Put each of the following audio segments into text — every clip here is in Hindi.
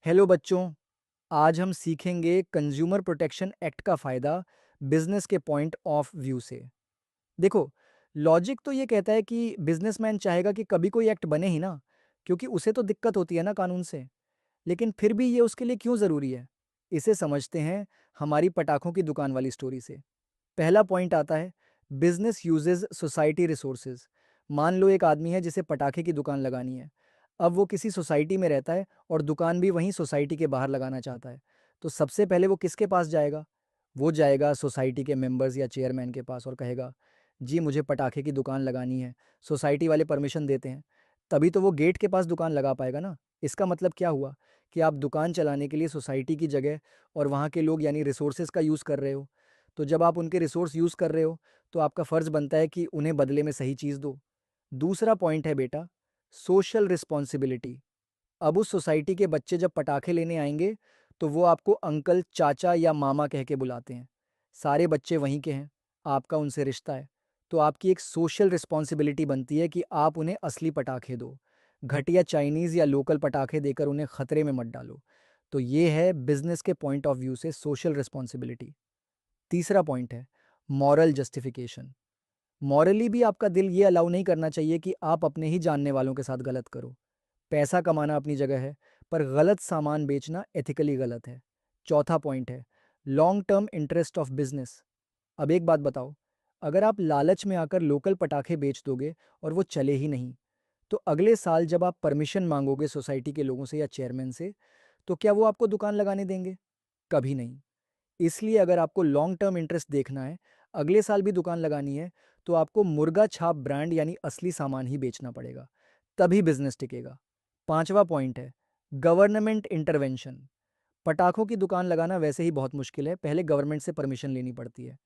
हेलो बच्चों। आज हम सीखेंगे कंज्यूमर प्रोटेक्शन एक्ट का फ़ायदा बिजनेस के पॉइंट ऑफ व्यू से। देखो, लॉजिक तो ये कहता है कि बिजनेसमैन चाहेगा कि कभी कोई एक्ट बने ही ना, क्योंकि उसे तो दिक्कत होती है ना कानून से। लेकिन फिर भी ये उसके लिए क्यों ज़रूरी है, इसे समझते हैं हमारी पटाखों की दुकान वाली स्टोरी से। पहला पॉइंट आता है, बिजनेस यूजेस सोसाइटी रिसोर्सेज। मान लो एक आदमी है जिसे पटाखे की दुकान लगानी है। अब वो किसी सोसाइटी में रहता है और दुकान भी वहीं सोसाइटी के बाहर लगाना चाहता है। तो सबसे पहले वो किसके पास जाएगा? वो जाएगा सोसाइटी के मेंबर्स या चेयरमैन के पास और कहेगा, जी मुझे पटाखे की दुकान लगानी है। सोसाइटी वाले परमिशन देते हैं, तभी तो वो गेट के पास दुकान लगा पाएगा ना। इसका मतलब क्या हुआ कि आप दुकान चलाने के लिए सोसाइटी की जगह और वहाँ के लोग यानी रिसोर्सेज का यूज़ कर रहे हो। तो जब आप उनके रिसोर्स यूज़ कर रहे हो, तो आपका फ़र्ज़ बनता है कि उन्हें बदले में सही चीज़ दो। दूसरा पॉइंट है बेटा, सोशल रिस्पॉन्सिबिलिटी। अब उस सोसाइटी के बच्चे जब पटाखे लेने आएंगे, तो वो आपको अंकल, चाचा या मामा कह के बुलाते हैं। सारे बच्चे वहीं के हैं, आपका उनसे रिश्ता है। तो आपकी एक सोशल रिस्पॉन्सिबिलिटी बनती है कि आप उन्हें असली पटाखे दो। घटिया चाइनीज़ या लोकल पटाखे देकर उन्हें खतरे में मत डालो। तो ये है बिजनेस के पॉइंट ऑफ व्यू से सोशल रिस्पॉन्सिबिलिटी। तीसरा पॉइंट है मॉरल जस्टिफिकेशन। मॉरली भी आपका दिल ये अलाउ नहीं करना चाहिए कि आप अपने ही जानने वालों के साथ गलत करो। पैसा कमाना अपनी जगह है, पर गलत सामान बेचना एथिकली गलत है। चौथा पॉइंट है long term interest of business. अब एक बात बताओ, अगर आप लालच में आकर लोकल पटाखे बेच दोगे और वो चले ही नहीं, तो अगले साल जब आप परमिशन मांगोगे सोसाइटी के लोगों से या चेयरमैन से, तो क्या वो आपको दुकान लगाने देंगे? कभी नहीं। इसलिए अगर आपको लॉन्ग टर्म इंटरेस्ट देखना है, अगले साल भी दुकान लगानी है, तो आपको मुर्गा छाप ब्रांड यानी असली सामान ही बेचना पड़ेगा। तभी बिजनेस टिकेगा। पांचवा पॉइंट है गवर्नमेंट इंटरवेंशन। पटाखों की दुकान लगाना वैसे ही बहुत मुश्किल है, पहले गवर्नमेंट से परमिशन लेनी पड़ती है।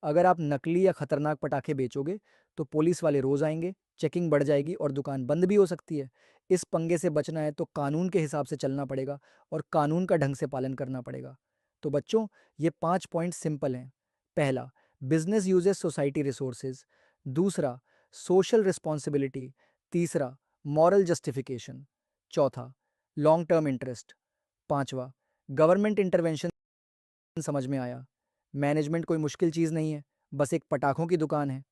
अगर आप नकली या खतरनाक पटाखे बेचोगे, तो पुलिस वाले रोज आएंगे, चेकिंग बढ़ जाएगी और दुकान बंद भी हो सकती है। इस पंगे से बचना है तो कानून के हिसाब से चलना पड़ेगा और कानून का ढंग से पालन करना पड़ेगा। तो बच्चों, ये 5 पॉइंट सिंपल हैं। पहला, बिजनेस यूजेस सोसाइटी रिसोर्सेज। दूसरा, सोशल रिस्पॉन्सिबिलिटी। तीसरा, मॉरल जस्टिफिकेशन। चौथा, लॉन्ग टर्म इंटरेस्ट। पांचवा, गवर्नमेंट इंटरवेंशन। समझ में आया? मैनेजमेंट कोई मुश्किल चीज़ नहीं है, बस एक पटाखों की दुकान है।